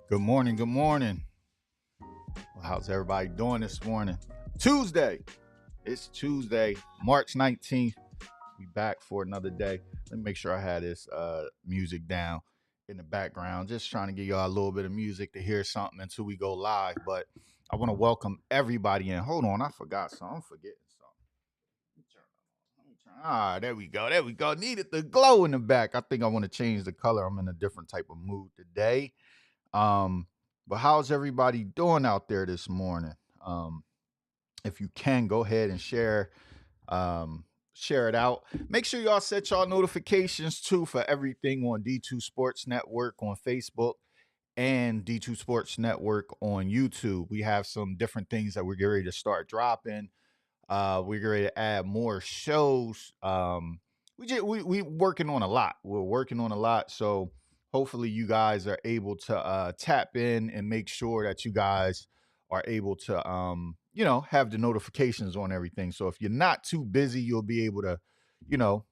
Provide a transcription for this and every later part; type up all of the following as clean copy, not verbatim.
Good morning. Good morning. Well, how's everybody doing this morning? Tuesday. It's Tuesday, March 19th. We back for another day. Let me make sure I had this music down in the background. Just trying to give y'all a little bit of music to hear something until we go live. But I want to welcome everybody in. Hold on, I forgot something. I'm forgetting something. There we go. There we go. Needed the glow in the back. I think I want to change the color. I'm in a different type of mood today. Um, but how's everybody doing out there this morning? Um, if you can, go ahead and um, share it out. Make sure y'all set y'all notifications too for everything on D2 Sports Network on Facebook and D2 Sports Network on YouTube. We have some different things that we're getting ready to start dropping. We're ready to add more shows. We working on a lot. We're working on a lot. So hopefully you guys are able to tap in and make sure that you guys are able to have the notifications on everything. So if you're not too busy, you'll be able to, you know,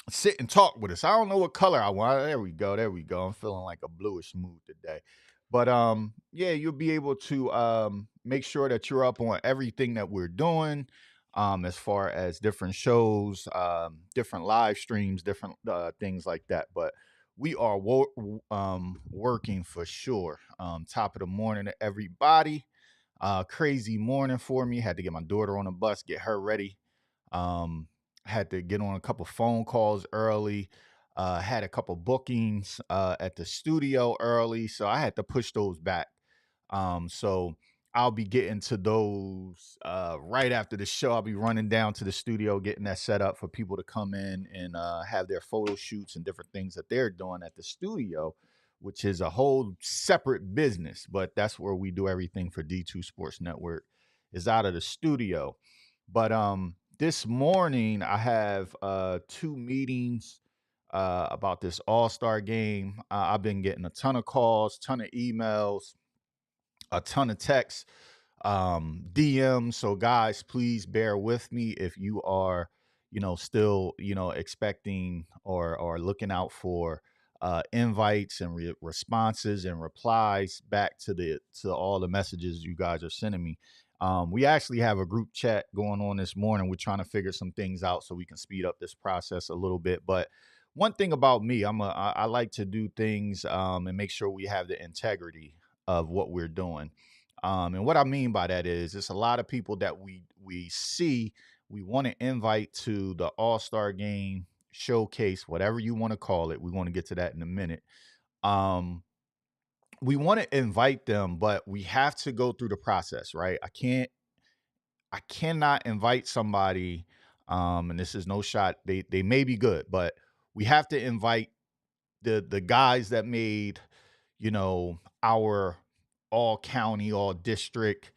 sit and talk with us. I don't know what color I want. There we go. There we go. I'm feeling like a bluish mood today. But yeah, you'll be able to make sure that you're up on everything that we're doing, as far as different shows, different live streams, different things like that. But we are working for sure. Top of the morning to everybody. Crazy morning for me. Had to get my daughter on the bus, get her ready. Um, had to get on a couple phone calls early. Had a couple bookings at the studio early, so I had to push those back. So I'll be getting to those right after the show. I'll be running down to the studio, getting that set up for people to come in and have their photo shoots and different things that they're doing at the studio, which is a whole separate business. But that's where we do everything for D2 Sports Network, is out of the studio. But this morning I have two meetings about this All-Star game. I've been getting a ton of calls, ton of emails, a ton of texts, DMs. So guys, please bear with me if you are, still, expecting or looking out for invites and responses and replies back to all the messages you guys are sending me. We actually have a group chat going on this morning. We're trying to figure some things out so we can speed up this process a little bit. But one thing about me, I like to do things and make sure we have the integrity of what we're doing. And what I mean by that is it's a lot of people that we see, we want to invite to the All-Star game, showcase, whatever you want to call it. We want to get to that in a minute. Um, we want to invite them, but we have to go through the process, right? I cannot invite somebody, and this is no shot. They may be good, but we have to invite the guys that made, our all county, all district,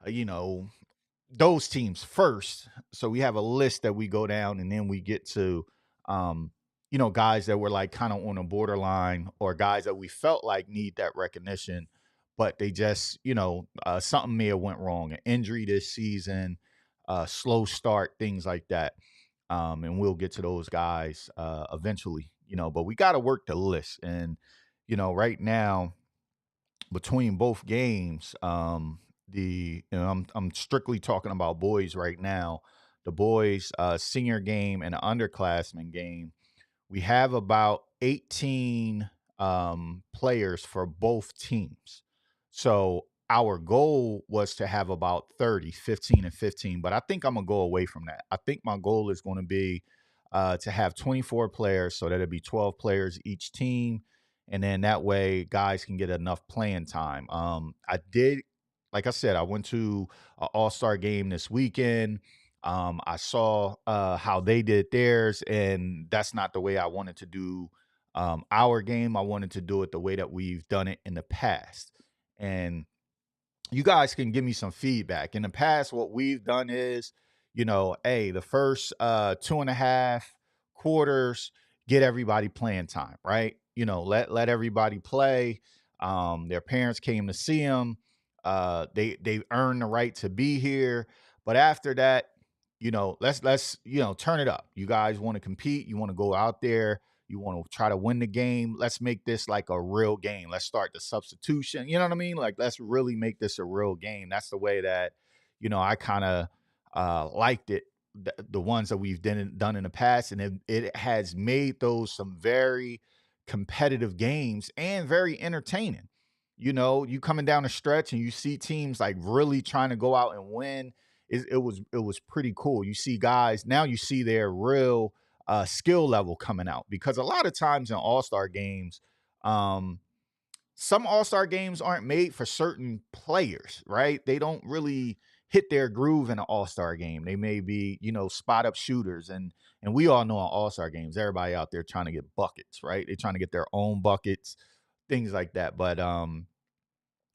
uh, you know, those teams first. So we have a list that we go down, and then we get to, guys that were like kind of on a borderline, or guys that we felt like need that recognition, but they just, something may have went wrong, an injury this season, slow start, things like that. And we'll get to those guys eventually, but we got to work the list. And, right now, between both games, I'm strictly talking about boys right now. The boys senior game and the underclassmen game, we have about 18 players for both teams. So our goal was to have about 30, 15 and 15, but I think I'm gonna go away from that. I think my goal is going to be to have 24 players, so that'll be 12 players each team, and then that way guys can get enough playing time. I did, like I said, I went to an All-Star game this weekend. I saw how they did theirs, and that's not the way I wanted to do our game. I wanted to do it the way that we've done it in the past. And you guys can give me some feedback. In the past, what we've done is, hey, the first 2.5 quarters, get everybody playing time, right? Let everybody play. Their parents came to see them. They earned the right to be here. But after that, let's turn it up. You guys want to compete? You want to go out there? You want to try to win the game? Let's make this like a real game. Let's start the substitution. You know what I mean? Like, let's really make this a real game. That's the way that I kind of liked it. The ones that we've done in the past, and it has made those some very competitive games and very entertaining. You coming down the stretch and you see teams like really trying to go out and win. It was pretty cool. You see guys now. You see their real skill level coming out, because a lot of times in All-Star games, some All-Star games aren't made for certain players, right? They don't really hit their groove in an All-Star game. They may be, spot up shooters, and we all know in All-Star games, everybody out there trying to get buckets, right? They're trying to get their own buckets, things like that. But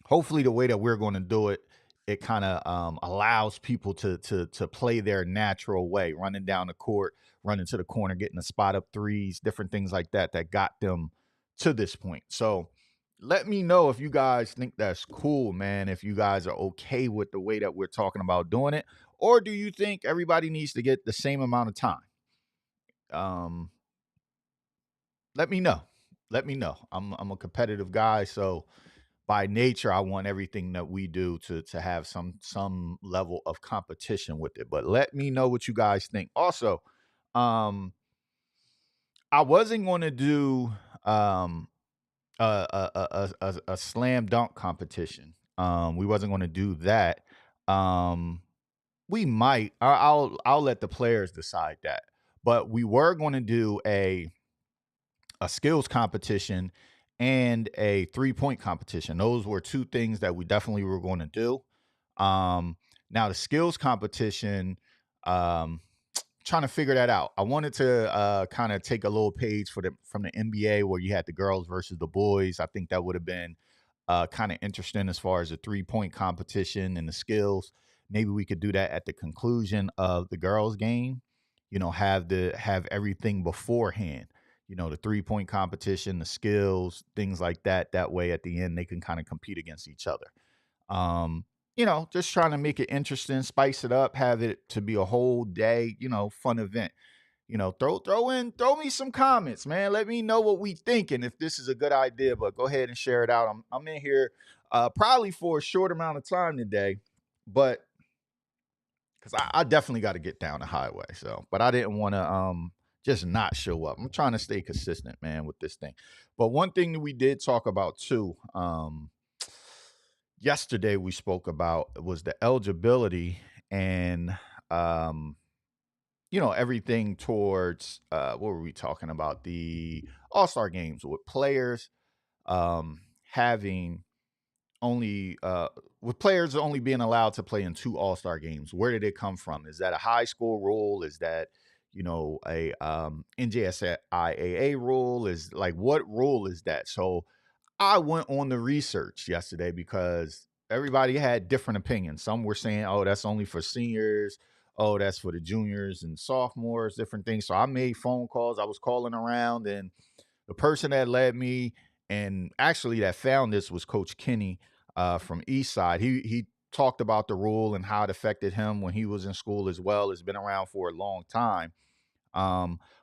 hopefully the way that we're going to do it, it kind of allows people to play their natural way, running down the court, running to the corner, getting the spot up threes, different things like that got them to this point. So let me know if you guys think that's cool, man. If you guys are okay with the way that we're talking about doing it, or do you think everybody needs to get the same amount of time? Let me know. Let me know. I'm a competitive guy, so by nature, I want everything that we do to have some level of competition with it. But let me know what you guys think. Also, I wasn't going to do a slam dunk competition. We wasn't going to do that. We might. I'll let the players decide that. But we were going to do a skills competition and a 3-point competition. Those were two things that we definitely were going to do. Now the skills competition, trying to figure that out. I wanted to kind of take a little page from the NBA where you had the girls versus the boys. I think that would have been kind of interesting as far as the 3-point competition and the skills. Maybe we could do that at the conclusion of the girls' game. Have everything beforehand. The 3-point competition, the skills, things like that. That way, at the end, they can kind of compete against each other. Just trying to make it interesting, spice it up, have it to be a whole day, fun event. Throw me some comments, man. Let me know what we think and if this is a good idea. But go ahead and share it out. I'm in here probably for a short amount of time today, but because I definitely got to get down the highway. So, but I didn't want to just not show up. I'm trying to stay consistent, man, with this thing. But one thing that we did talk about too, yesterday we spoke about was the eligibility and everything towards what were we talking about? The All-Star games with players having only with players only being allowed to play in 2 All-Star games. Where did it come from? Is that a high school rule? Is that a NJSIAA rule? Is like, what rule is that? So I went on the research yesterday because everybody had different opinions. Some were saying, oh, that's only for seniors. Oh, that's for the juniors and sophomores, different things. So I made phone calls. I was calling around, and the person that led me and actually that found this was Coach Kenny from Eastside. He talked about the rule and how it affected him when he was in school as well. It's been around for a long time.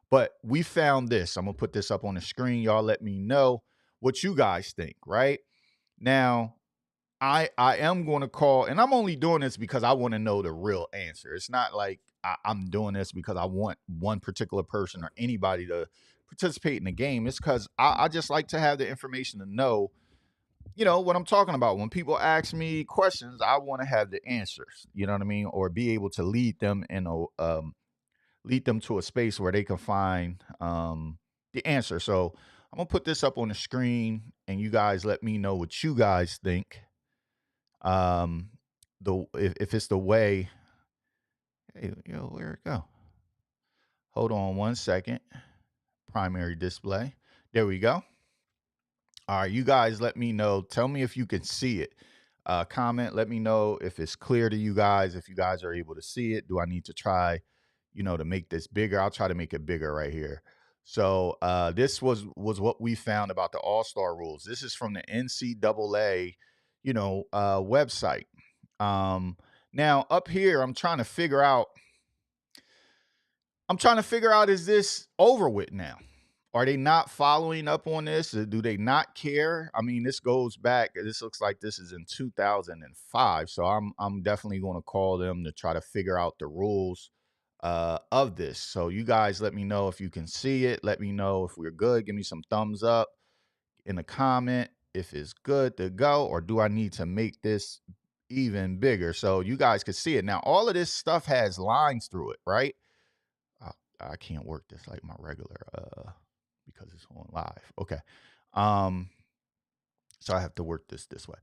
But we found this. I'm going to put this up on the screen. Y'all let me know what you guys think, right? Now, I am going to call, and I'm only doing this because I want to know the real answer. It's not like I'm doing this because I want one particular person or anybody to participate in the game. It's because I just like to have the information to know, what I'm talking about. When people ask me questions, I want to have the answers, you know what I mean? Or be able to lead them to a space where they can find the answer. So I'm going to put this up on the screen and you guys let me know what you guys think. If it's the way, hey, where'd it go? Hold on one second. Primary display. There we go. All right, you guys let me know. Tell me if you can see it. Comment, let me know if it's clear to you guys, if you guys are able to see it. Do I need to try, to make this bigger? I'll try to make it bigger right here. So this was what we found about the All-Star rules. This is from the NCAA, website. Now up here, I'm trying to figure out, is this over with now? Are they not following up on this? Do they not care? I mean, this goes back. This looks like this is in 2005. So I'm definitely going to call them to try to figure out the rules of this. So you guys let me know if you can see it. Let me know if we're good. Give me some thumbs up in the comment if it's good to go, or do I need to make this even bigger so you guys can see it. Now, all of this stuff has lines through it, right? I can't work this like my regular because it's on live. Okay. So I have to work this way.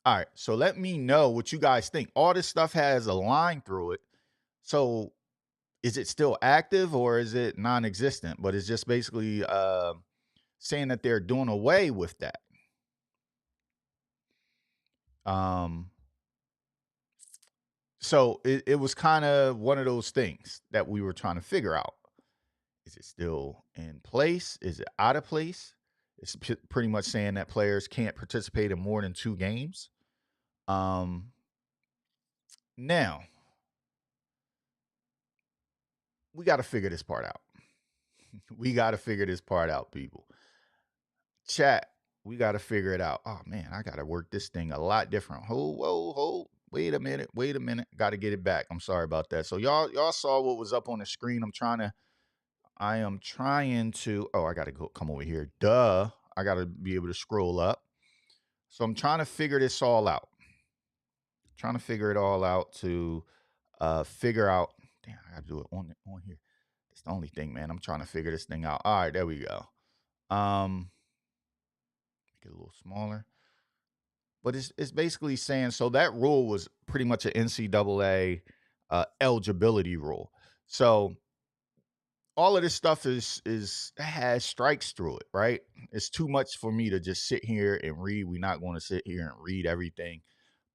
All right. So let me know what you guys think. All this stuff has a line through it. So is it still active or is it non-existent? But it's just basically saying that they're doing away with that. So it was kind of one of those things that we were trying to figure out. Is it still in place? Is it out of place? It's pretty much saying that players can't participate in more than 2 games. Now, we got to figure this part out. We got to figure this part out, people. Chat, we got to figure it out. Oh, man, I got to work this thing a lot different. Hold. Wait a minute. Got to get it back. I'm sorry about that. So y'all saw what was up on the screen. I am trying to, I got to come over here. Duh. I got to be able to scroll up. So I'm trying to figure this all out. Trying to figure it all out to figure out. Damn, I got to do it on here. That's the only thing, man. I'm trying to figure this thing out. All right, there we go. Make it a little smaller. But it's basically saying, so that rule was pretty much an NCAA eligibility rule. So all of this stuff has strikes through it, right? It's too much for me to just sit here and read. We're not going to sit here and read everything,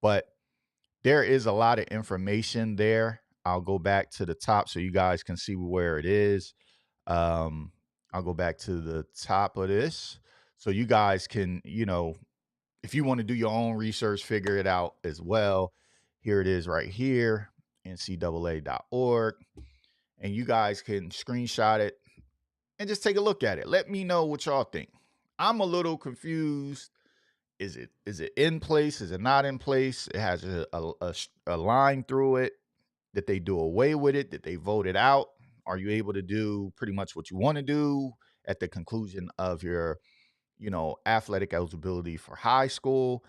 but there is a lot of information there. I'll go back to the top so you guys can see where it is. I'll go back to the top of this so you guys can, if you want to do your own research, figure it out as well. Here it is right here, ncaa.org. And you guys can screenshot it and just take a look at it. Let me know what y'all think. I'm a little confused. Is it in place? Is it not in place? It has a line through it. Did they do away with it? Did they vote it out? Are you able to do pretty much what you want to do at the conclusion of your, athletic eligibility for high school?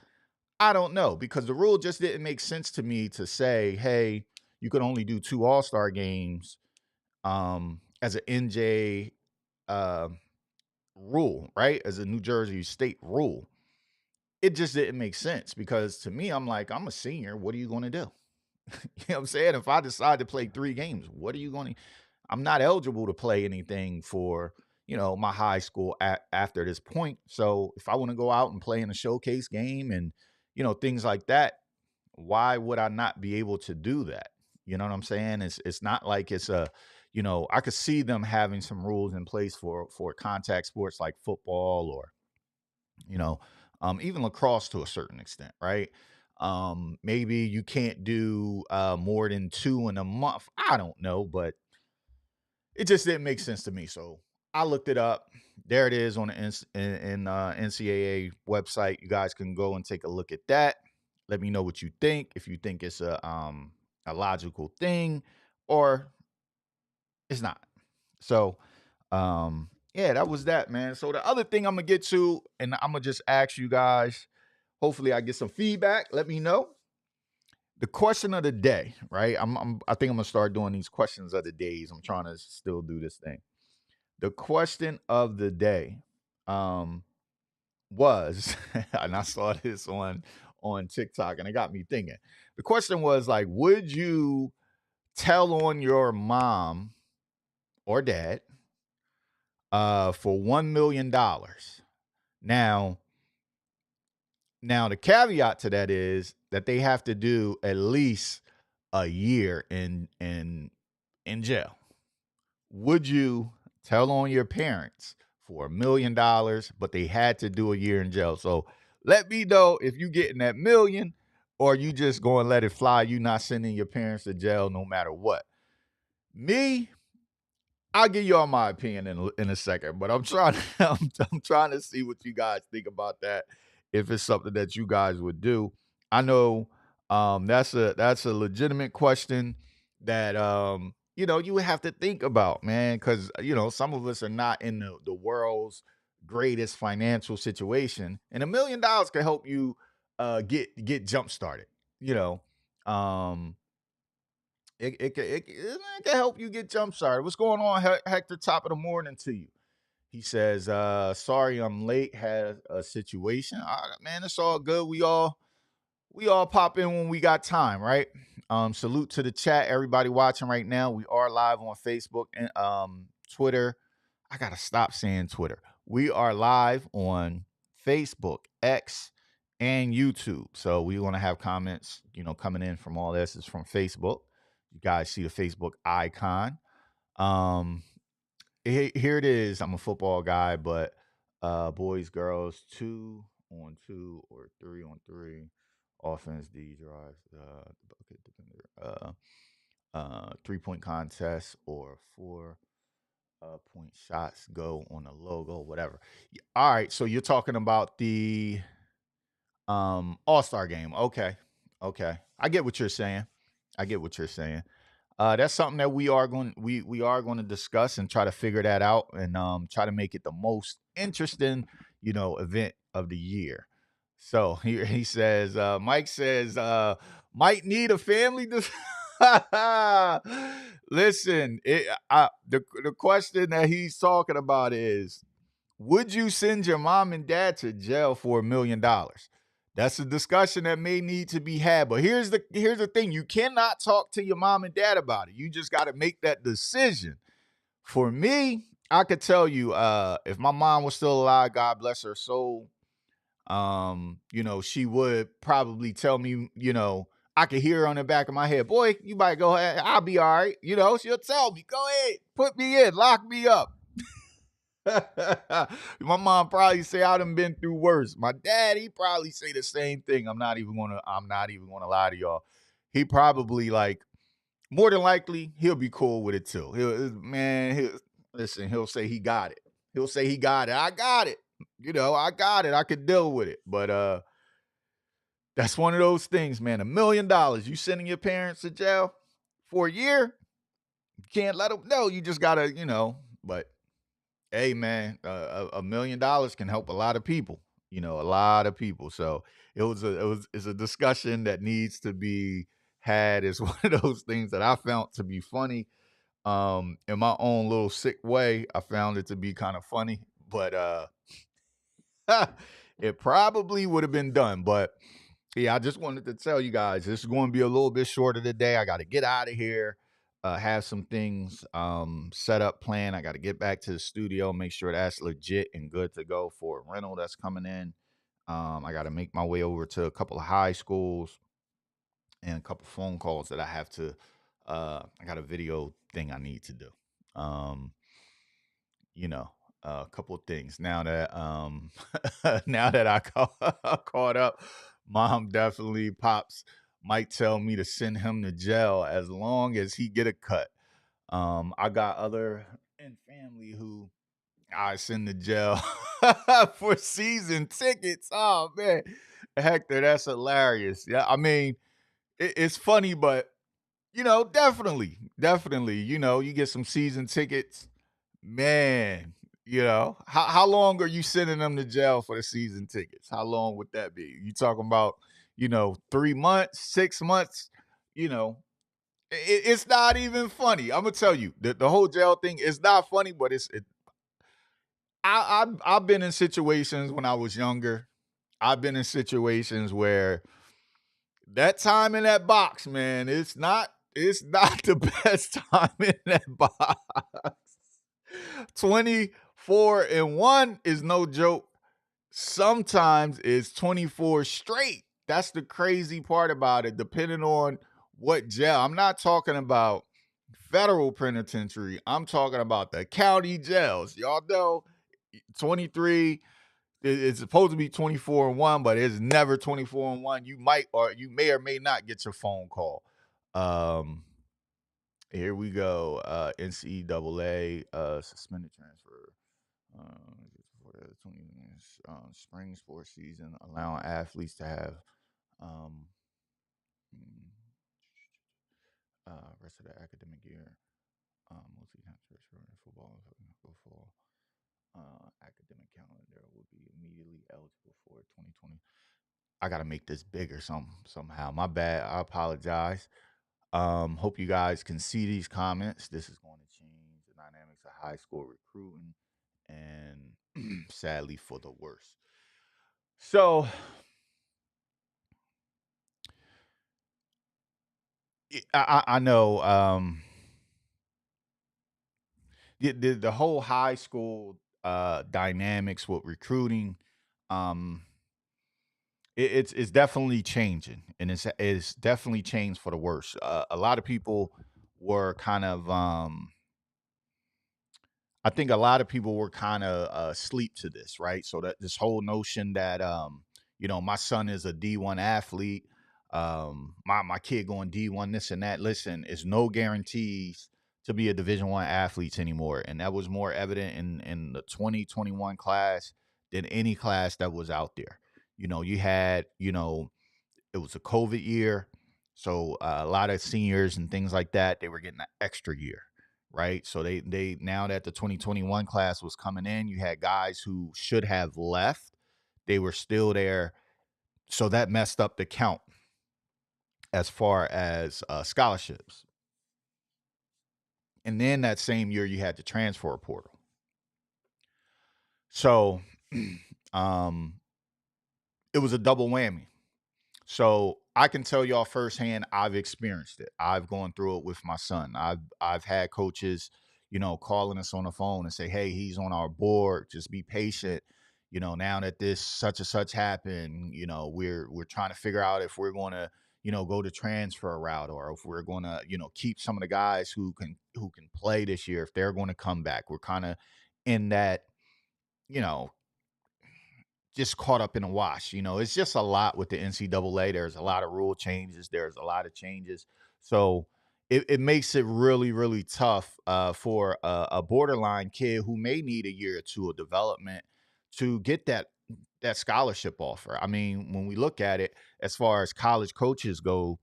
I don't know, because the rule just didn't make sense to me to say, hey, you could only do 2 All-Star games as an NJ rule, right? As a New Jersey state rule. It just didn't make sense because to me, I'm like, I'm a senior. What are you going to do? You know what I'm saying? If I decide to play 3 games, what are you going to? I'm not eligible to play anything for, my high school after this point. So if I want to go out and play in a showcase game and, things like that, why would I not be able to do that? You know what I'm saying? It's not like it's I could see them having some rules in place for contact sports like football or, even lacrosse to a certain extent, right? Maybe you can't do more than 2 in a month. I don't know, but it just didn't make sense to me. So I looked it up. There it is on the NCAA website. You guys can go and take a look at that. Let me know what you think. If you think it's a logical thing or it's not. So yeah, that was that, man. So the other thing I'm gonna get to, and I'm gonna just ask you guys, hopefully I get some feedback. Let me know. The question of the day, right? I think I'm gonna start doing these questions of the days. I'm trying to still do this thing. The question of the day was, and I saw this on TikTok, and it got me thinking. The question was like, would you tell on your mom or dad for $1 million? Now the caveat to that is that they have to do at least a year in jail. Would you Tell on your parents for $1 million, but they had to do a year in jail. So let me know if you getting that million or you just going to let it fly. You not sending your parents to jail no matter what. Me, I'll give y'all my opinion in a second, but I'm trying I'm trying to see what you guys think about that. If it's something that you guys would do. I know that's a legitimate question that you would have to think about, man, because some of us are not in the world's greatest financial situation, and $1 million can help you get jump started. You know, um, it can help you get jump started. What's going on, Hector? Top of the morning to you. He says, sorry I'm late, had a situation. Man, it's all good. We all pop in when we got time, right? Salute to the chat, everybody watching right now. We are live on Facebook and Twitter. I gotta stop saying Twitter. We are live on Facebook, X, and YouTube. So we want to have comments, coming in from all this. Is from Facebook. You guys see the Facebook icon. Um, Here it is. I'm a football guy, but boys, girls, 2-on-2 or 3-on-3, offense, D drives, bucket defender, 3-point contest or 4 point shots go on the logo, whatever. All right, so you're talking about the All-Star game. Okay. I get what you're saying. That's something that we are going to discuss and try to figure that out and try to make it the most interesting, event of the year. So he says, Mike says, might need a family. Listen, the question that he's talking about is, would you send your mom and dad to jail for $1 million? That's a discussion that may need to be had. But here's the thing: you cannot talk to your mom and dad about it. You just got to make that decision. For me, I could tell you, if my mom was still alive, God bless her soul, she would probably tell me, I could hear her on the back of my head, boy, you might go ahead, I'll be all right. She'll tell me, go ahead, put me in, lock me up. My mom probably say I done been through worse. My dad, he probably say the same thing. I'm not even gonna lie to y'all. He probably, like, more than likely, he'll be cool with it too. He'll say he got it. He'll say he got it. I got it. I got it. I could deal with it. But that's one of those things, man. $1 million. You sending your parents to jail for a year? You can't let them know. You just gotta, but hey, man, $1 million can help a lot of people. A lot of people. So it's a discussion that needs to be had. It's one of those things that I found to be funny. In my own little sick way, I found it to be kind of funny, but it probably would have been done. But yeah, I just wanted to tell you guys this is going to be a little bit shorter today. I got to get out of here. Have some things set up, planned. I got to get back to the studio, make sure that's legit and good to go for a rental that's coming in. I got to make my way over to a couple of high schools and a couple phone calls that I have to. I got a video thing I need to do. Um, a couple of things now that now that I caught up. Mom definitely pops might tell me to send him to jail as long as he get a cut. I got other in family who I send to jail for season tickets. Oh man, Hector, that's hilarious. Yeah, I mean, it's funny, but definitely, you get some season tickets, man. How long are you sending them to jail for the season tickets? How long would that be? You talking about 3 months, 6 months? It's not even funny. I'm gonna tell you the whole jail thing is not funny, but I've been in situations when I was younger. I've been in situations where that time in that box, man, it's not the best time in that box. 24-1 is no joke. Sometimes it's 24 straight. That's the crazy part about it, depending on what jail. I'm not talking about Federal penitentiary. I'm talking about the county jails. Y'all know 23 it's supposed to be 24 and 1, but it's never 24 and 1. You might or you may or may not get your phone call. Um Here we go. NCAA suspended transfer. For the 20 spring sports season, allowing athletes to have um, mm, rest of the academic year. Multi-time transfer in football for fall academic calendar will be immediately eligible for 2020. I gotta make this bigger somehow. My bad. I apologize. Hope you guys can see these comments. This is going to change the dynamics of high school recruiting and sadly for the worse. So I know the whole high school dynamics with recruiting um it's definitely changing, and it's definitely changed for the worse. A lot of people were kind of I think a lot of people were kind of asleep to this, right? So that this whole notion that my son is a D1 athlete, my kid going D1 this and that. Listen, it's no guarantees to be a Division 1 athletes anymore, and that was more evident in the 2021 class than any class that was out there. You had it was a COVID year, so a lot of seniors and things like that, they were getting an extra year, right? So they now that the 2021 class was coming in, you had guys who should have left, they were still there, so that messed up the count as far as scholarships. And then that same year, you had the transfer portal. So, um, it was a double whammy. So I can tell y'all firsthand, I've experienced it. I've gone through it with my son. I've had coaches, calling us on the phone and say, "Hey, he's on our board. Just be patient. Now that this such and such happened, we're trying to figure out if we're going to, go to transfer route or if we're going to, keep some of the guys who can play this year if they're going to come back. We're kind of in that, you know, just caught up in a wash. It's just a lot with the NCAA. There's a lot of rule changes. There's a lot of changes. So it makes it really, really tough for a borderline kid who may need a year or two of development to get that scholarship offer. I mean, when we look at it, as far as college coaches go,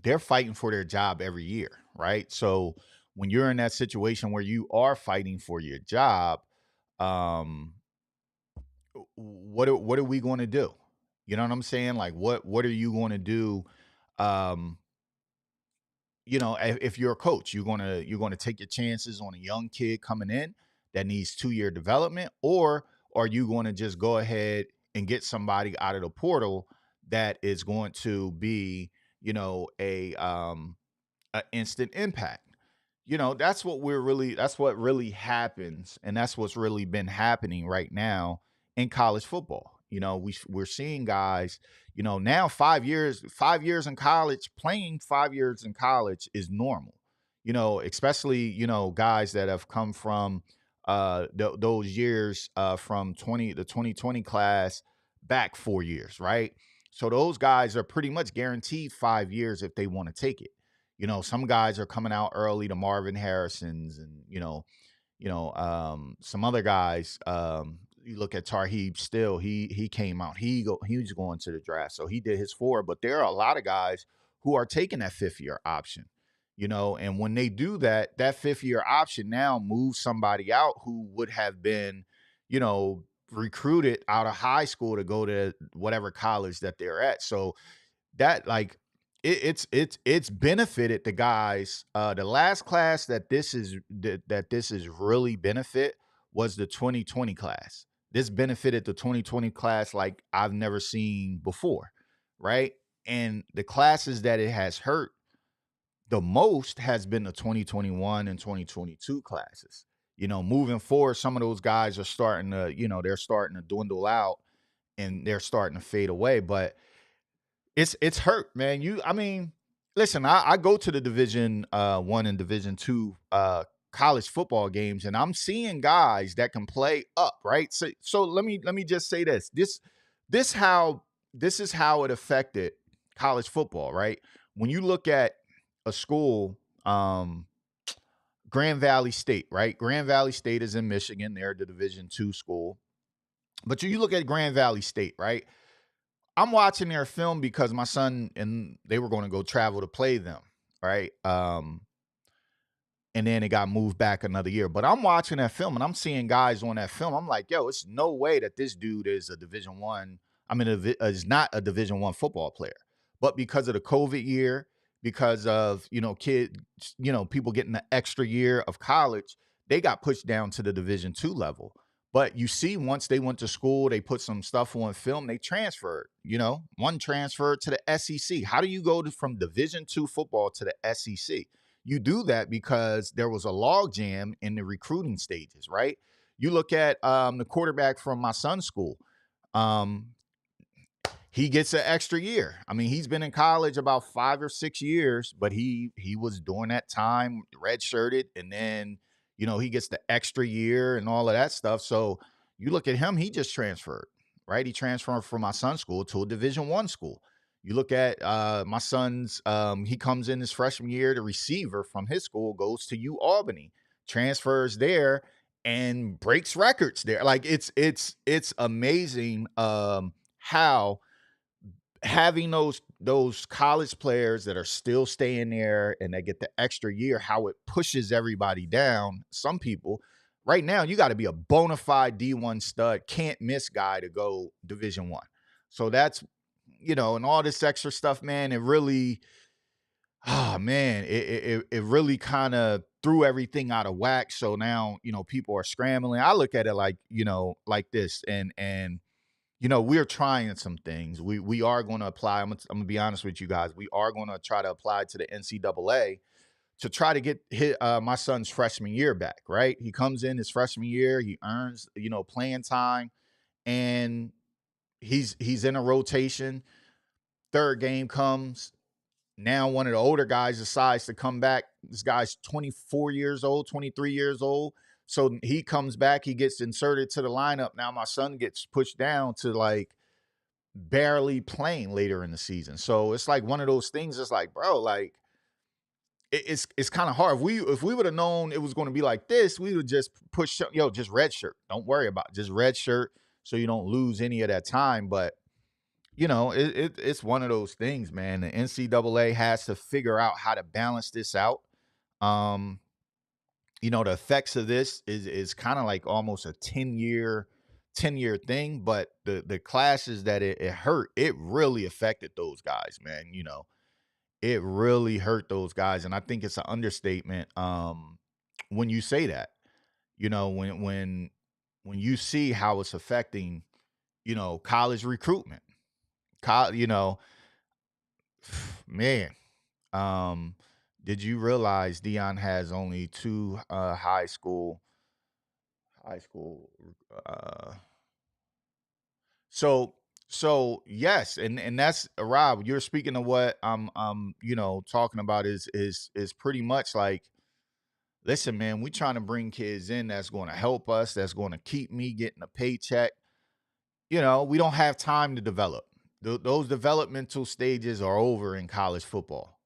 they're fighting for their job every year, right? So when you're in that situation where you are fighting for your job, um, what are we going to do? You know what I'm saying? Like what are you going to do? Um, if you're a coach, you're gonna take your chances on a young kid coming in that needs 2 year development, or are you going to just go ahead and get somebody out of the portal that is going to be, a instant impact? That's what really happens, and that's what's really been happening right now in college football. We're seeing guys, now 5 years in college, playing 5 years in college is normal. Especially, guys that have come from those years from 2020 class back 4 years, right? So those guys are pretty much guaranteed 5 years if they want to take it. Some guys are coming out early, the Marvin Harrisons, and some other guys. You look at Tarheeb Still, he came out, he was going to the draft, so he did his 4. But there are a lot of guys who are taking that 5th year option, and when they do that, that 5th year option now moves somebody out who would have been, you know, recruited out of high school to go to whatever college that they're at. So that like it's benefited the guys. The last class that this is really benefit was the 2020 class. This benefited the 2020 class like I've never seen before, right? And the classes that it has hurt the most has been the 2021 and 2022 classes. Moving forward, some of those guys are starting to, they're starting to dwindle out and they're starting to fade away. But it's hurt, man. I mean, listen, I go to the Division One and Division Two college football games, and I'm seeing guys that can play up, right? So let me just say this. This how this is how it affected college football, right? When you look at a school, Grand Valley State, right? Grand Valley State is in Michigan. They're the Division Two school. But you look at Grand Valley State, right? I'm watching their film because my son and they were going to go travel to play them, right? And then it got moved back another year. But I'm watching that film and I'm seeing guys on that film. I'm like, yo, it's no way that this dude is a Division One. I mean, is not a Division One football player. But because of the COVID year, because of people getting the extra year of college, they got pushed down to the Division Two level. But you see, once they went to school, they put some stuff on film. They transferred. One transferred to the SEC. How do you go from Division Two football to the SEC? You do that because there was a log jam in the recruiting stages, right? You look at the quarterback from my son's school. He gets an extra year. I mean, he's been in college about 5 or 6 years, but he was during that time redshirted, and then he gets the extra year and all of that stuff. So you look at him; he just transferred, right? He transferred from my son's school to a Division One school. You look at my son's, he comes in his freshman year, the receiver from his school goes to UAlbany, transfers there and breaks records there. Like it's amazing how having those college players that are still staying there and they get the extra year, how it pushes everybody down. Some people right now, you got to be a bona fide D1 stud, can't miss guy to go Division One. So that's and all this extra stuff, man, it really, it really kind of threw everything out of whack. So now, people are scrambling. I look at it like, like this, and we're trying some things. We are going to apply. I'm gonna be honest with you guys. We are going to try to apply to the NCAA to try to get my son's freshman year back. Right? He comes in his freshman year. He earns playing time, and he's in a rotation. Third game comes. Now one of the older guys decides to come back. This guy's 24 years old, 23 years old. So he comes back, he gets inserted to the lineup. Now my son gets pushed down to like barely playing later in the season. So it's like one of those things. It's like, bro, like it's kind of hard. If we would have known it was going to be like this, we would just push, just red shirt. Don't worry about it. Just red shirt so you don't lose any of that time. But it's one of those things, man. The NCAA has to figure out how to balance this out. The effects of this is kind of like almost a 10-year thing, but the classes that it hurt, it really affected those guys, man. It really hurt those guys. And I think it's an understatement when you say that, when you see how it's affecting, college recruitment. Man, did you realize Dion has only two high school uh so yes, and that's Rob, you're speaking of what I'm talking about is pretty much like, listen, man, we trying to bring kids in that's going to help us, that's going to keep me getting a paycheck. We don't have time to develop. Those developmental stages are over in college football,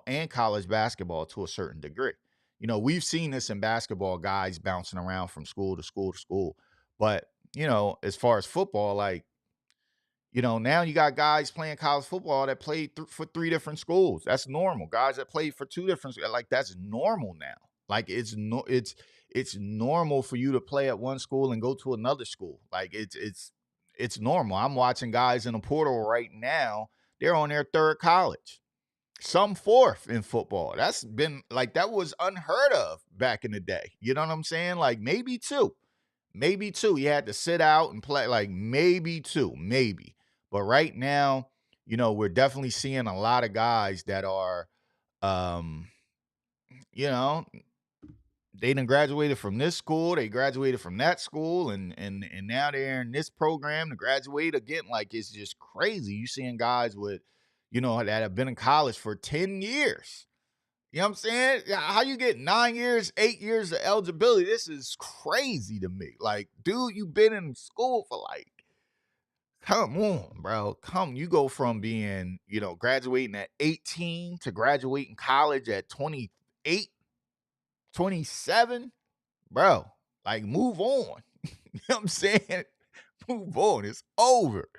and college basketball to a certain degree. We've seen this in basketball, guys bouncing around from school to school to school. But, as far as football, like, now you got guys playing college football that played for 3 different schools. That's normal. Guys that played for 2 different, like, that's normal now. Like, it's normal for you to play at one school and go to another school. Like, it's normal. I'm watching guys in the portal right now. They're on their 3rd college, some 4th in football. That's been like, that was unheard of back in the day. You know what I'm saying? Like maybe 2. You had to sit out and play, like maybe 2, maybe. But right now, we're definitely seeing a lot of guys that are, they done graduated from this school, they graduated from that school, and now they're in this program to graduate again. Like, it's just crazy. You seeing guys with, that have been in college for 10 years. You know what I'm saying? How you get 9 years, 8 years of eligibility? This is crazy to me. Like, dude, you've been in school for like, come on, bro. You go from being, graduating at 18 to graduating college at 28, 27. Bro, like, move on. You know what I'm saying? Move on. It's over.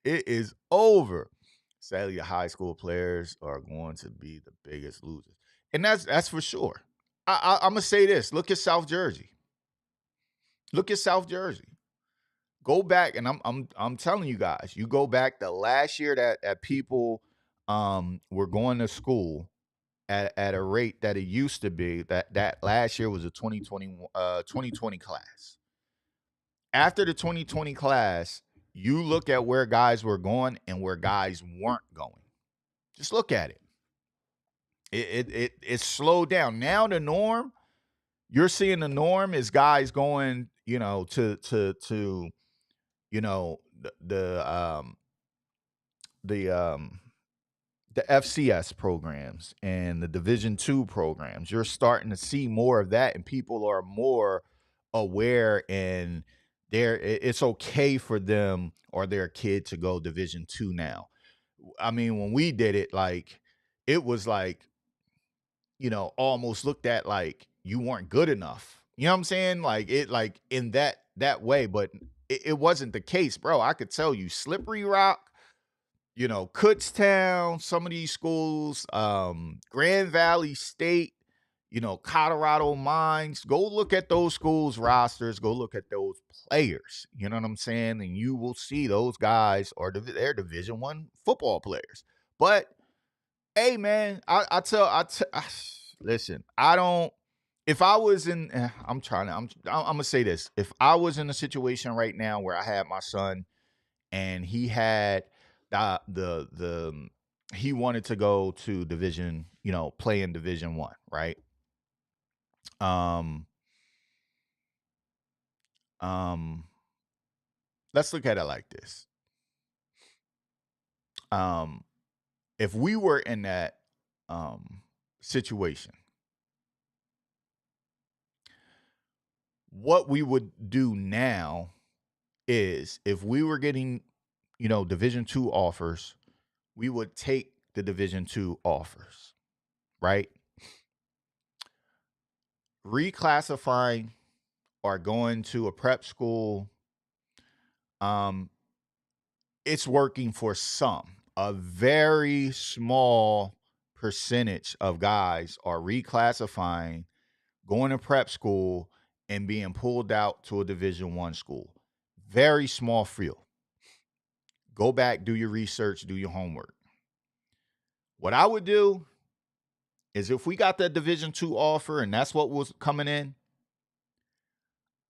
It is over. Sadly, the high school players are going to be the biggest losers. And that's for sure. I'm gonna say this. Look at South Jersey. Look at South Jersey. Go back, and I'm telling you guys, you go back the last year that people were going to school at a rate that it used to be. That last year was a 2020 class. After the 2020 class, you look at where guys were going and where guys weren't going. Just look at it. It slowed down. Now the norm, you're seeing the norm is guys going, to the FCS programs and the Division II programs. You're starting to see more of that, and people are more aware, and it's okay for them or their kid to go Division II now. I mean, when we did it, like, it was like, almost looked at like you weren't good enough. You know what I'm saying? Like, it, like, in that way, but it wasn't the case, bro. I could tell you, Slippery Rock, Kutztown, some of these schools, Grand Valley State, Colorado Mines. Go look at those schools' rosters. Go look at those players. You know what I'm saying? And you will see those guys are they're Division I football players. But hey, man, listen, I don't. If I was in, I'm gonna say this. If I was in a situation right now where I had my son and he had he wanted to go to division, play in Division I, right? Let's look at it like this. If we were in that situation, what we would do now is, if we were getting, Division II offers, we would take the Division II offers, right? Reclassifying or going to a prep school, it's working for some. A very small percentage of guys are reclassifying, going to prep school, and being pulled out to a Division I school. Very small field. Go back, do your research, do your homework. What I would do is, if we got that Division II offer and that's what was coming in,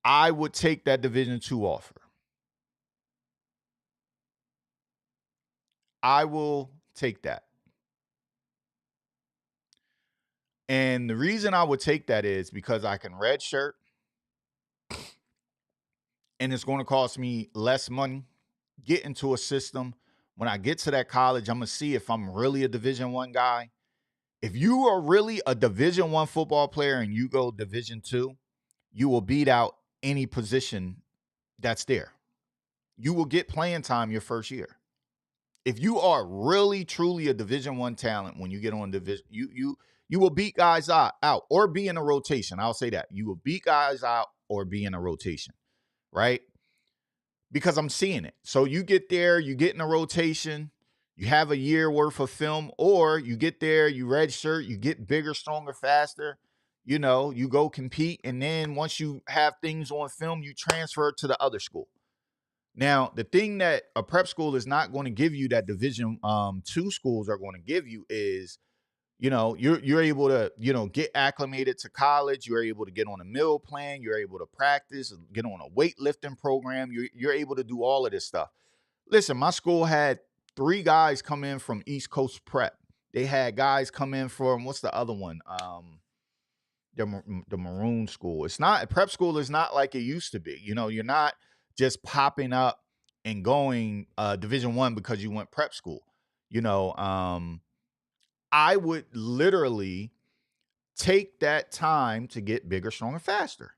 I would take that Division II offer. I will take that. And the reason I would take that is because I can redshirt, and it's going to cost me less money, get into a system. When I get to that college, I'm going to see if I'm really a Division I guy. If you are really a Division I football player and you go Division II, you will beat out any position that's there. You will get playing time your first year. If you are really truly a Division I talent, when you get on division, you will beat guys out or be in a rotation. I'll say that. You will beat guys out or be in a rotation, right? Because I'm seeing it. So you get there, you get in a rotation, you have a year worth of film, or you get there, you redshirt, you get bigger, stronger, faster, you go compete, and then once you have things on film, you transfer to the other school. Now, the thing that a prep school is not going to give you that Division II schools are going to give you is, you're able to, get acclimated to college. You're able to get on a meal plan. You're able to practice, get on a weightlifting program. You're able to do all of this stuff. Listen, my school had 3 guys come in from East Coast Prep. They had guys come in from, what's the other one? The Maroon School. It's not, prep school is not like it used to be. You're not just popping up and going Division I because you went prep school. You know, I would literally take that time to get bigger, stronger, faster.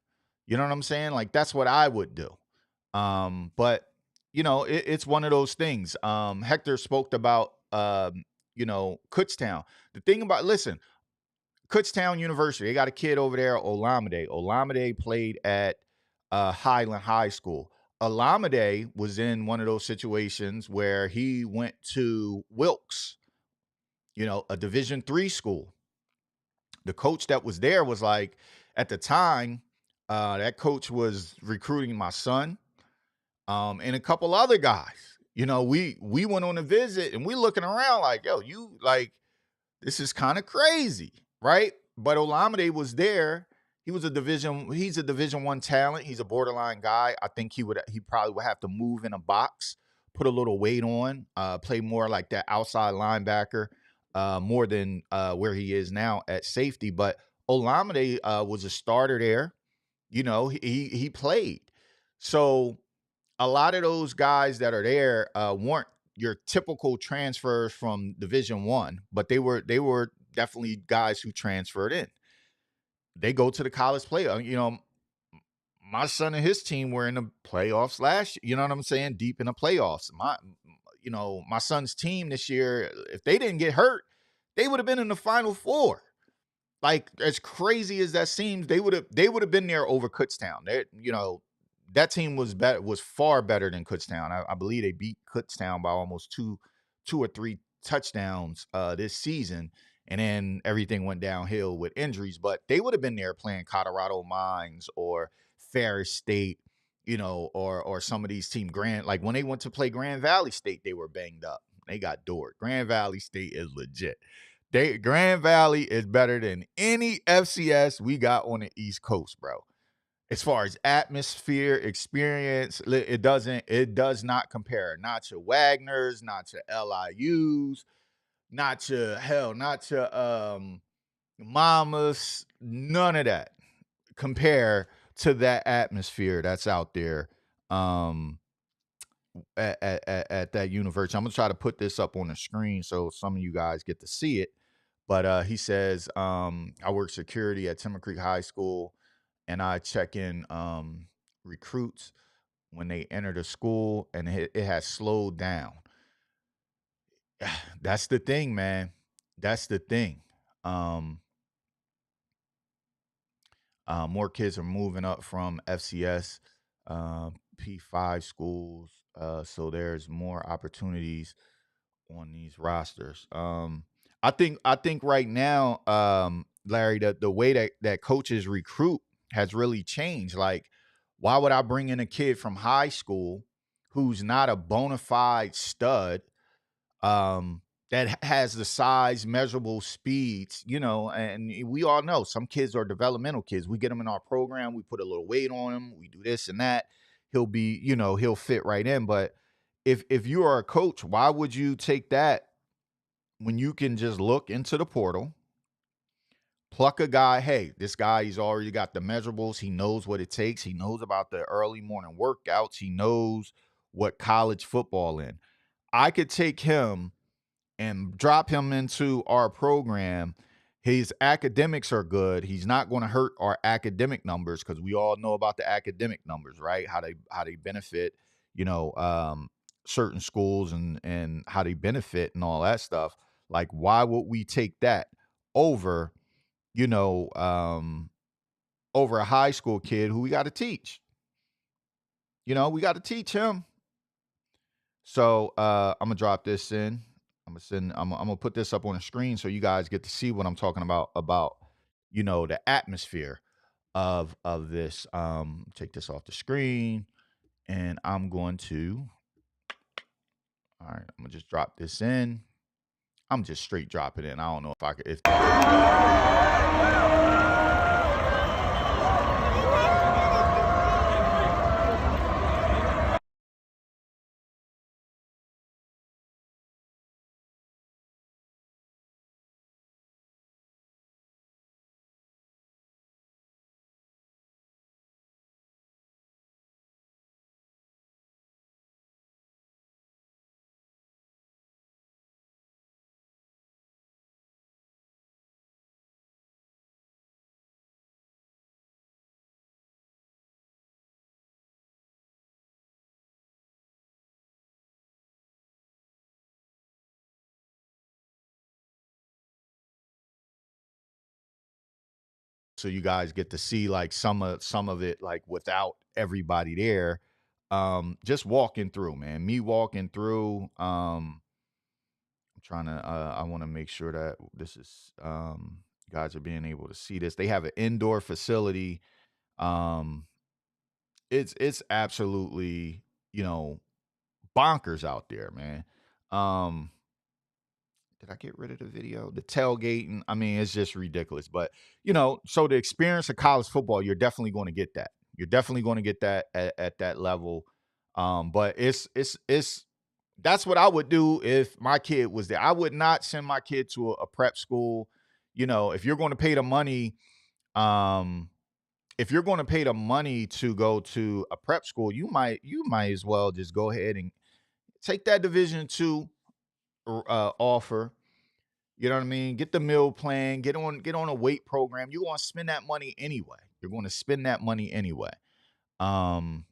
You know what I'm saying? Like that's what I would do. But it's one of those things. Hector spoke about Kutztown. The thing about listen, Kutztown University, they got a kid over there, Olamide. Olamide played at Highland High School. Olamide was in one of those situations where he went to Wilkes, a Division 3 school. The coach that was there was like, at the time, that coach was recruiting my son, and a couple other guys. We went on a visit and we looking around like, yo, you like this is kind of crazy, right? But Olamide was there. He's a Division 1 talent. He's a borderline guy. I think he probably would have to move in a box, put a little weight on, play more like that outside linebacker, more than where he is now at safety. But Olamide was a starter there. He played. So a lot of those guys that are there weren't your typical transfers from Division 1, but they were definitely guys who transferred in. They go to the college play. My son and his team were in the playoffs last year. You know what I'm saying? Deep in the playoffs. My son's team this year, if they didn't get hurt, they would have been in the Final Four. Like as crazy as that seems, they would have been there over Kutztown. That team was far better than Kutztown. I believe they beat Kutztown by almost two or three touchdowns this season, and then everything went downhill with injuries. But they would have been there playing Colorado Mines or Ferris State, or some of these teams. Like when they went to play Grand Valley State, they were banged up. They got doored. Grand Valley State is legit. Grand Valley is better than any FCS we got on the East Coast, bro. As far as atmosphere, experience, it does not compare. Not to Wagner's, not to LIU's, not to Mamas, none of that compare to that atmosphere that's out there um at that university. I'm gonna try to put this up on the screen so some of you guys get to see it. But he says, I work security at Timber Creek High School, and I check in recruits when they enter the school, and it has slowed down. That's the thing, man. That's the thing. Um, more kids are moving up from FCS, P5 schools, so there's more opportunities on these rosters. I think right now, Larry, the way that coaches recruit has really changed. Like, why would I bring in a kid from high school who's not a bona fide stud, that has the size, measurable speeds, and we all know some kids are developmental kids. We get them in our program, we put a little weight on him, we do this and that. He'll fit right in. But if you are a coach, why would you take that when you can just look into the portal, pluck a guy? Hey, this guy, he's already got the measurables. He knows what it takes. He knows about the early morning workouts. He knows what college football in. I could take him and drop him into our program. His academics are good. He's not going to hurt our academic numbers because we all know about the academic numbers, right? How they benefit, you know, um, certain schools and how they benefit and all that stuff. Like, why would we take that over, you know, um, over a high school kid who we got to teach? We got to teach him. So I'm gonna drop this in. I'm gonna put this up on the screen so you guys get to see what I'm talking about the atmosphere of this. Take this off the screen, and I'm going to. All right, I'm gonna just drop this in. I'm just straight dropping it in. I don't know if I could if so you guys get to see like some of it like without everybody there. Just walking through, man. Me walking through. I'm trying to I want to make sure that this is you guys are being able to see this. They have an indoor facility. Um it's absolutely, you know, bonkers out there, man. Um did I get rid of the video? The tailgating, I mean, it's just ridiculous. But so the experience of college football, you're definitely going to get that. You're definitely going to get that at that level. But it's that's what I would do if my kid was there. I would not send my kid to a prep school. If you're going to pay the money, um, if you're going to pay the money to go to a prep school, you might as well just go ahead and take that Division 2 offer. You know what I mean? Get the meal plan, get on a weight program. You're going to spend that money anyway. You're going to spend that money anyway. Um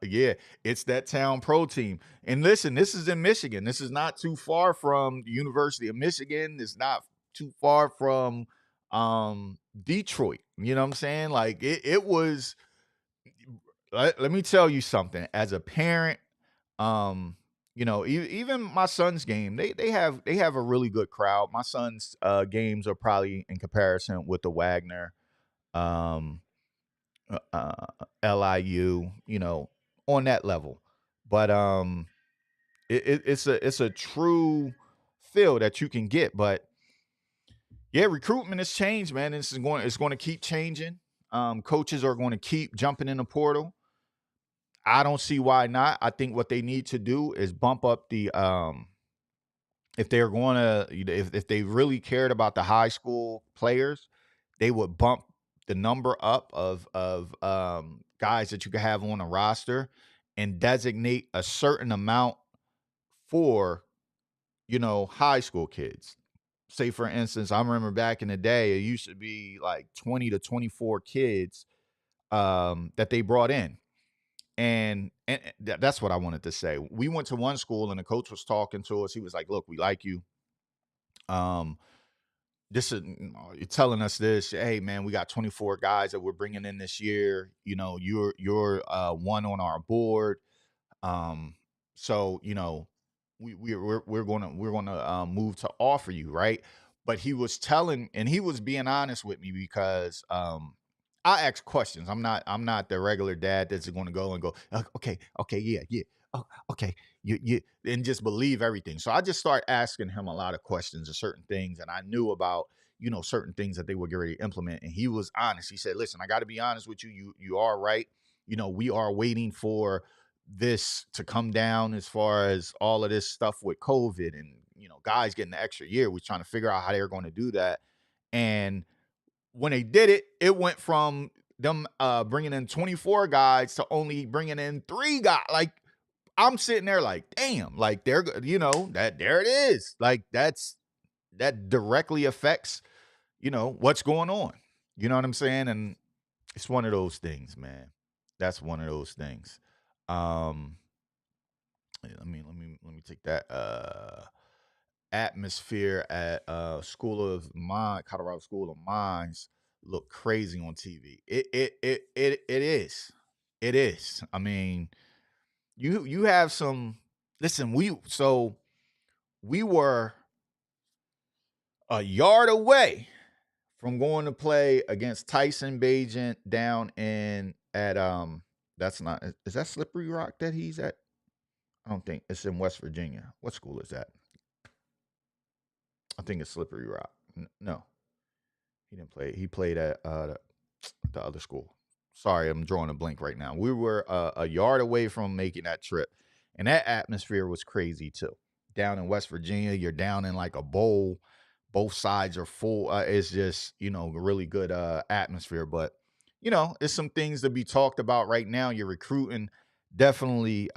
yeah, it's that town pro team. And listen, this is in Michigan. This is not too far from the University of Michigan. It's not too far from Detroit. You know what I'm saying? Like it was let me tell you something. As a parent, even my son's game, they have a really good crowd. My son's games are probably in comparison with the Wagner, um, LIU, on that level. But it's a true feel that you can get. But yeah, recruitment has changed, man. It's going to keep changing. Coaches are going to keep jumping in the portal. I don't see why not. I think what they need to do is bump up the if they're going to if they really cared about the high school players, they would bump the number up of guys that you could have on a roster and designate a certain amount for, high school kids. Say for instance, I remember back in the day, it used to be like 20 to 24 kids that they brought in. And that's what I wanted to say. We went to one school and the coach was talking to us. He was like, "Look, we like you. Um, this is you're telling us this. Hey, man, we got 24 guys that we're bringing in this year. You're one on our board. Um, so we're gonna move to offer you, right?" But he was telling, and he was being honest with me because I ask questions. I'm not the regular dad that's going to go and go, okay, okay, yeah, yeah, oh, okay, you, and just believe everything. So I just start asking him a lot of questions of certain things, and I knew about certain things that they were getting ready to implement. And he was honest. He said, "Listen, I got to be honest with you. You are right. We are waiting for this to come down as far as all of this stuff with COVID and guys getting the extra year. We're trying to figure out how they're going to do that." And when they did it, it went from them bringing in 24 guys to only bringing in 3 guys. Like I'm sitting there like, damn, like that there it is. Like that directly affects what's going on. You know what I'm saying? And it's one of those things, man. That's one of those things. Um, let me take that atmosphere at Colorado School of Mines look crazy on TV. It is. It is. I mean, you have some listen, we were a yard away from going to play against Tyson Bagent down in at that's not is that Slippery Rock that he's at? I don't think it's in West Virginia. What school is that? I think it's Slippery Rock. No, he didn't play. He played at the other school. Sorry, I'm drawing a blank right now. We were a yard away from making that trip, and that atmosphere was crazy too. Down in West Virginia, you're down in like a bowl. Both sides are full. It's just a really good atmosphere. But it's some things to be talked about right now. Your recruiting definitely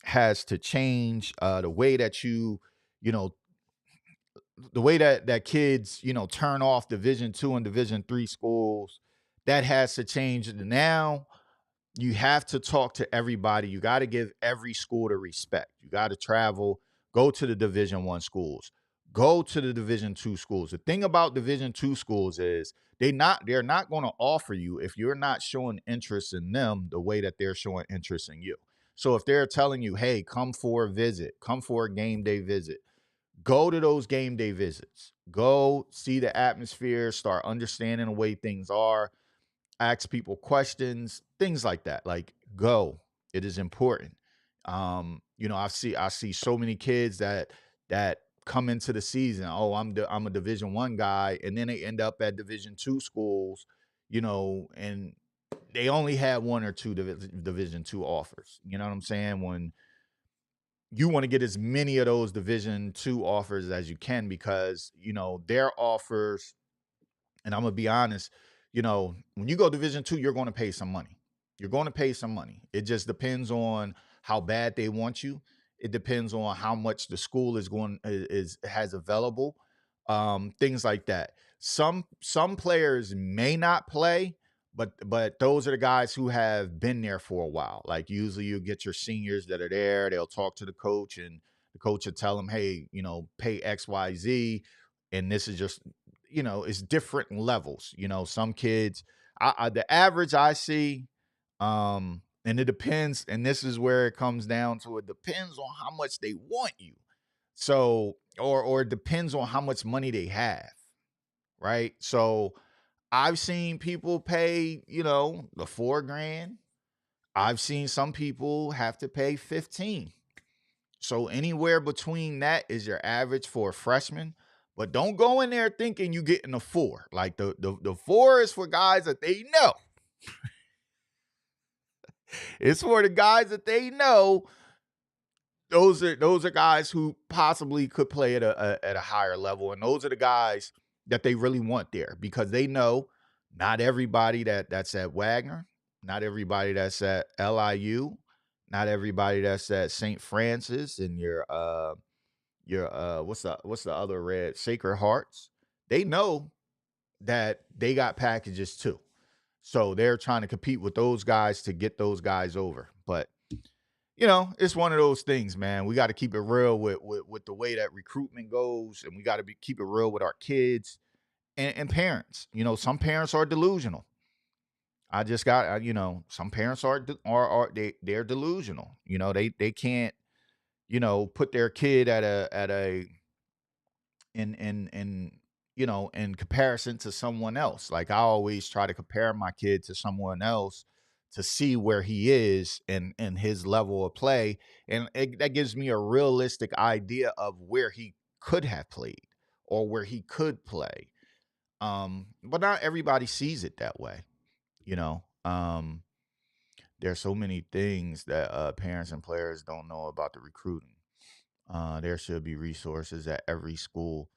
has to change. The way that you know the way that kids turn off Division 2 and Division 3 schools, that has to change. Now you have to talk to everybody. You got to give every school the respect. You got to travel, go to the Division 1 schools, go to the Division II schools. The thing about Division II schools is they're not going to offer you if you're not showing interest in them the way that they're showing interest in you. So if they're telling you, hey, come for a visit, come for a game day visit, go to those game day visits. Go see the atmosphere, start understanding the way things are, ask people questions, things like that. Like, go. It is important. I see so many kids that come into the season. Oh, I'm a Division I guy, and then they end up at Division II schools, and they only had one or two Division II offers. You know what I'm saying? When you want to get as many of those Division II offers as you can, because their offers, and I'm gonna be honest, when you go Division II, you're going to pay some money. You're going to pay some money. It just depends on how bad they want you. It depends on how much the school is has available. Things like that. Some players may not play, but those are the guys who have been there for a while. Like, usually you get your seniors that are there. They'll talk to the coach, and the coach will tell them, hey, pay XYZ, and this is just, it's different levels. Some kids, the average I see, and it depends, and this is where it comes down to, it depends on how much they want you. So, or it depends on how much money they have, right? So I've seen people pay, the 4 grand. I've seen some people have to pay 15. So anywhere between that is your average for a freshman. But don't go in there thinking you getting a 4. Like, the 4 is for guys that they know. It's for the guys that they know. Those are guys who possibly could play at a higher level, and those are the guys that they really want there, because they know not everybody that's at Wagner, not everybody that's at LIU, not everybody that's at St. Francis and your what's the other red, Sacred Hearts. They know that they got packages too. So they're trying to compete with those guys to get those guys over. But it's one of those things, man. We got to keep it real with the way that recruitment goes, and we got to keep it real with our kids and parents. Some parents are delusional. I just got, some parents they're delusional. They can't, put their kid at a in in comparison to someone else. Like, I always try to compare my kid to someone else to see where he is in his level of play, and that gives me a realistic idea of where he could have played or where he could play. But not everybody sees it that way. you know um there's so many things that parents and players don't know about the recruiting. There should be resources at every school.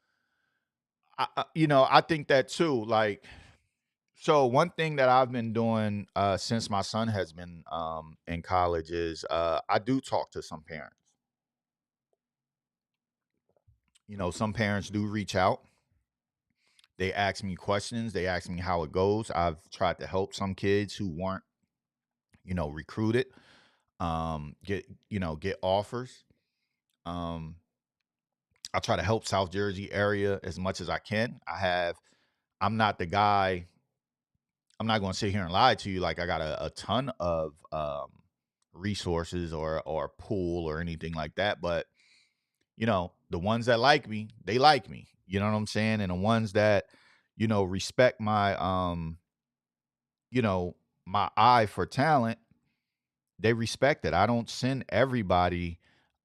I think that too. Like, so one thing that I've been doing since my son has been in college is I do talk to some parents. Some parents do reach out. They ask me questions. They ask me how it goes. I've tried to help some kids who weren't, recruited, get offers. Um, I try to help South Jersey area as much as I can. I'm not the guy. I'm not going to sit here and lie to you like I got a ton of resources or pool or anything like that. But the ones that like me, they like me. You know what I'm saying? And the ones that respect you know my eye for talent, they respect it. I don't send everybody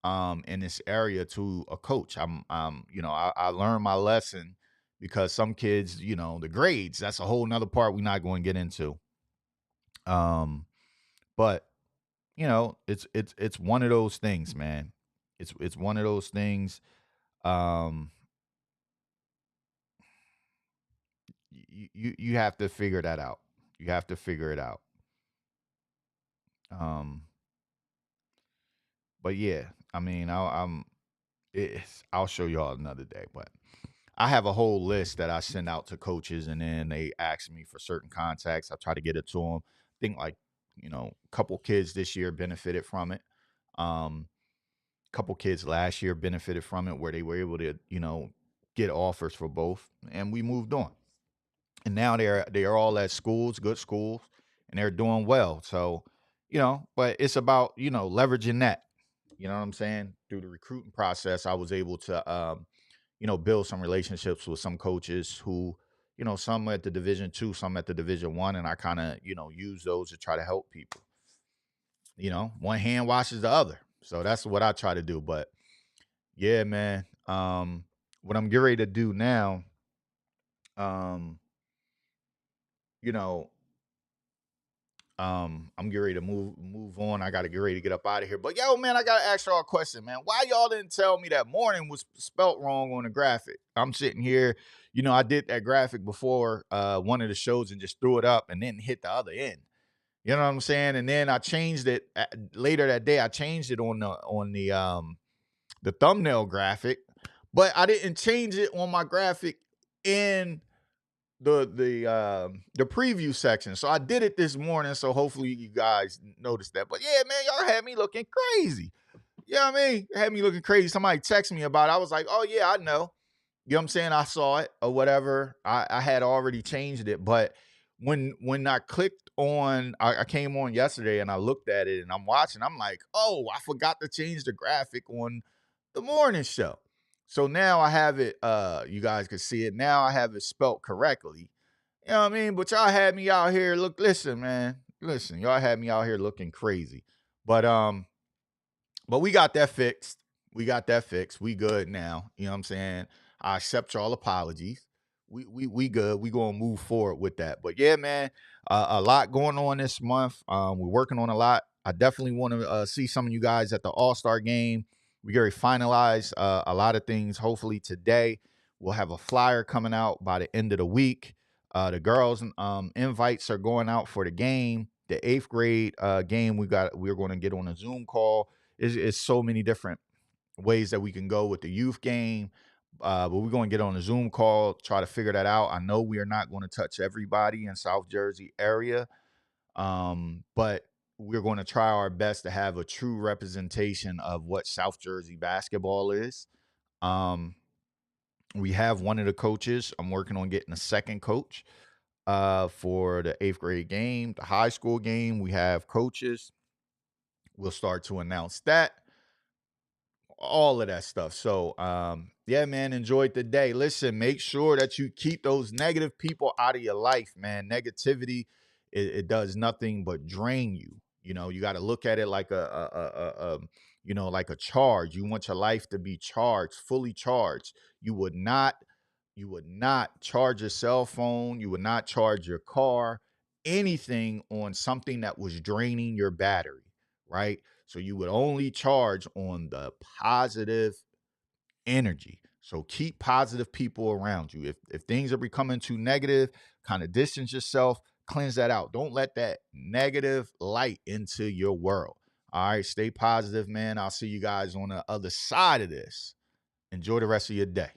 in this area to a coach. I learned my lesson, because some kids, the grades, that's a whole nother part we're not going to get into. Um, but it's one of those things, man. It's one of those things. Um, you have to figure that out. You have to figure it out. Um, but yeah, I mean, I'll show y'all another day. But I have a whole list that I send out to coaches, and then they ask me for certain contacts. I try to get it to them. I think, like, a couple kids this year benefited from it. Couple kids last year benefited from it, where they were able to, get offers for both, and we moved on. And now they're all at schools, good schools, and they're doing well. So, but it's about leveraging that. You know what I'm saying? Through the recruiting process, I was able to build some relationships with some coaches who, some at the Division 2, some at the Division 1, and I kind of use those to try to help people. One hand washes the other, so that's what I try to do. But yeah, man, what I'm getting ready to do now, you know, I'm getting ready to move on. I gotta get ready to get up out of here. But yo, man, I gotta ask y'all a question, man. Why y'all didn't tell me that morning was spelt wrong on the graphic? I'm sitting here, I did that graphic before one of the shows and just threw it up and then hit the other end. You know what I'm saying? And then I changed it later that day. I changed it on the thumbnail graphic, but I didn't change it on my graphic in the preview section. So I did it this morning. So hopefully you guys noticed that. But yeah, man, y'all had me looking crazy. You know what I mean? Had me looking crazy. Somebody texted me about it. I was like, oh yeah, I know. You know what I'm saying? I saw it or whatever. I had already changed it. But when I clicked on, I came on yesterday and I looked at it and I'm watching, I'm like, oh, I forgot to change the graphic on the morning show. So now I have it, you guys can see it. Now I have it spelt correctly. You know what I mean? But y'all had me out here. Listen, man. Listen, y'all had me out here looking crazy. But we got that fixed. We got that fixed. We good now. You know what I'm saying? I accept y'all apologies. We good. We gonna move forward with that. But yeah, man, a lot going on this month. We're working on a lot. I definitely want to see some of you guys at the All-Star game. We already finalized a lot of things. Hopefully today we'll have a flyer coming out by the end of the week. The girls' invites are going out for the game. The 8th grade game we're going to get on a Zoom call. It's so many different ways that we can go with the youth game. But we're going to get on a Zoom call, try to figure that out. I know we are not going to touch everybody in South Jersey area, but we're going to try our best to have a true representation of what South Jersey basketball is. We have one of the coaches. I'm working on getting a second coach for the 8th grade game. The high school game, we have coaches. We'll start to announce that. All of that stuff. So, yeah, man, enjoyed the day. Listen, make sure that you keep those negative people out of your life, man. Negativity, it does nothing but drain you. You got to look at it like like a charge. You want your life to be charged, fully charged. You would not charge your cell phone. You would not charge your car, anything on something that was draining your battery, right? So you would only charge on the positive energy. So keep positive people around you. If things are becoming too negative, kind of distance yourself, cleanse that out. Don't let that negative light into your world. All right, stay positive, man. I'll see you guys on the other side of this. Enjoy the rest of your day.